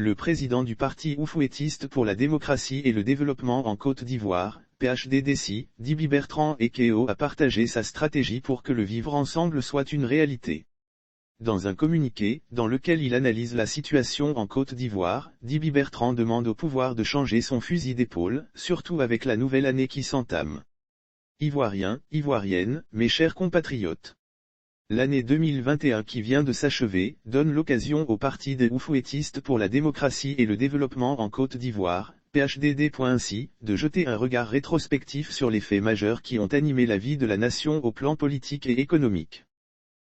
Le président du parti oufouettiste pour la démocratie et le développement en Côte d'Ivoire, PHDDC, Dibi Bertrand Ekeo a partagé sa stratégie pour que le vivre ensemble soit une réalité. Dans un communiqué, dans lequel il analyse la situation en Côte d'Ivoire, Dibi Bertrand demande au pouvoir de changer son fusil d'épaule, surtout avec la nouvelle année qui s'entame. Ivoiriens, Ivoiriennes, mes chers compatriotes. L'année 2021 qui vient de s'achever, donne l'occasion au parti des oufouettistes pour la démocratie et le développement en Côte d'Ivoire, PHDD.ainsi, de jeter un regard rétrospectif sur les faits majeurs qui ont animé la vie de la nation au plan politique et économique.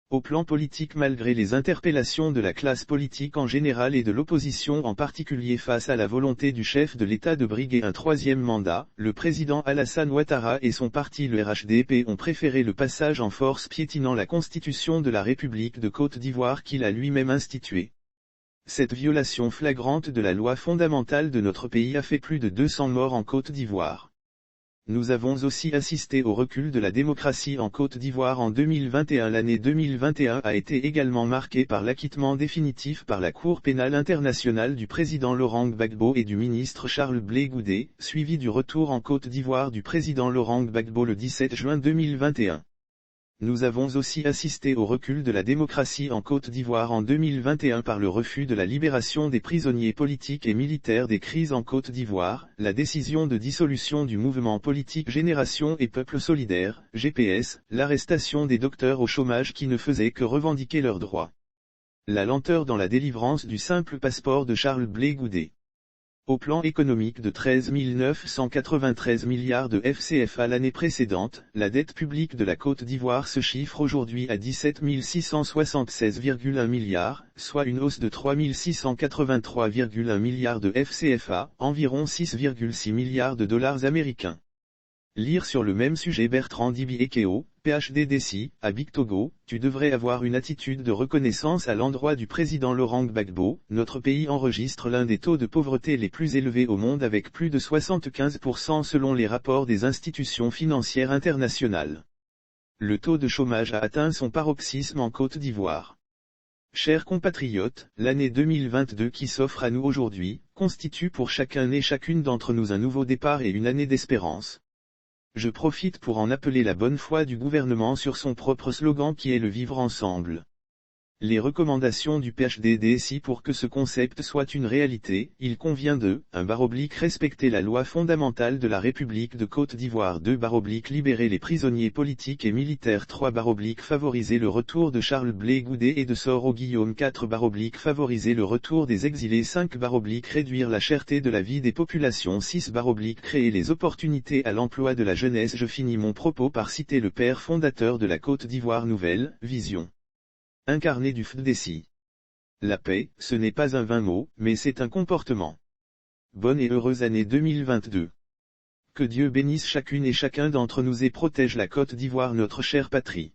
Au plan politique, malgré les interpellations de la classe politique en général et de l'opposition en particulier face à la volonté du chef de l'État de briguer un troisième mandat, le président Alassane Ouattara et son parti le RHDP ont préféré le passage en force piétinant la constitution de la République de Côte d'Ivoire qu'il a lui-même instituée. Cette violation flagrante de la loi fondamentale de notre pays a fait plus de 200 morts en Côte d'Ivoire. Nous avons aussi assisté au recul de la démocratie en Côte d'Ivoire en 2021. L'année 2021 a été également marquée par l'acquittement définitif par la Cour pénale internationale du président Laurent Gbagbo et du ministre Charles Blé Goudé, suivi du retour en Côte d'Ivoire du président Laurent Gbagbo le 17 juin 2021. Nous avons aussi assisté au recul de la démocratie en Côte d'Ivoire en 2021 par le refus de la libération des prisonniers politiques et militaires des crises en Côte d'Ivoire, la décision de dissolution du mouvement politique Génération et Peuple Solidaire, GPS, l'arrestation des docteurs au chômage qui ne faisaient que revendiquer leurs droits. La lenteur dans la délivrance du simple passeport de Charles Blé Goudé. Au plan économique de 13 993 milliards de FCFA l'année précédente, la dette publique de la Côte d'Ivoire se chiffre aujourd'hui à 17 676,1 milliards, soit une hausse de 3 683,1 milliards de FCFA, environ 6,6 milliards de dollars américains. Lire sur le même sujet Bertrand Dibi Ekeo, PHDDC, à Big Togo, tu devrais avoir une attitude de reconnaissance à l'endroit du président Laurent Gbagbo. Notre pays enregistre l'un des taux de pauvreté les plus élevés au monde avec plus de 75% selon les rapports des institutions financières internationales. Le taux de chômage a atteint son paroxysme en Côte d'Ivoire. Chers compatriotes, l'année 2022 qui s'offre à nous aujourd'hui, constitue pour chacun et chacune d'entre nous un nouveau départ et une année d'espérance. Je profite pour en appeler la bonne foi du gouvernement sur son propre slogan qui est le vivre ensemble. Les recommandations du PHDDC pour que ce concept soit une réalité, il convient de, 1 / respecter la loi fondamentale de la République de Côte d'Ivoire 2 / libérer les prisonniers politiques et militaires 3 / favoriser le retour de Charles Blé Goudé et de Soro Guillaume 4 / favoriser le retour des exilés 5 / réduire la cherté de la vie des populations 6 / créer les opportunités à l'emploi de la jeunesse. Je finis mon propos par citer le père fondateur de la Côte d'Ivoire Nouvelle Vision. Incarné du FDC. La paix, ce n'est pas un vain mot, mais c'est un comportement. Bonne et heureuse année 2022. Que Dieu bénisse chacune et chacun d'entre nous et protège la Côte d'Ivoire, notre chère patrie.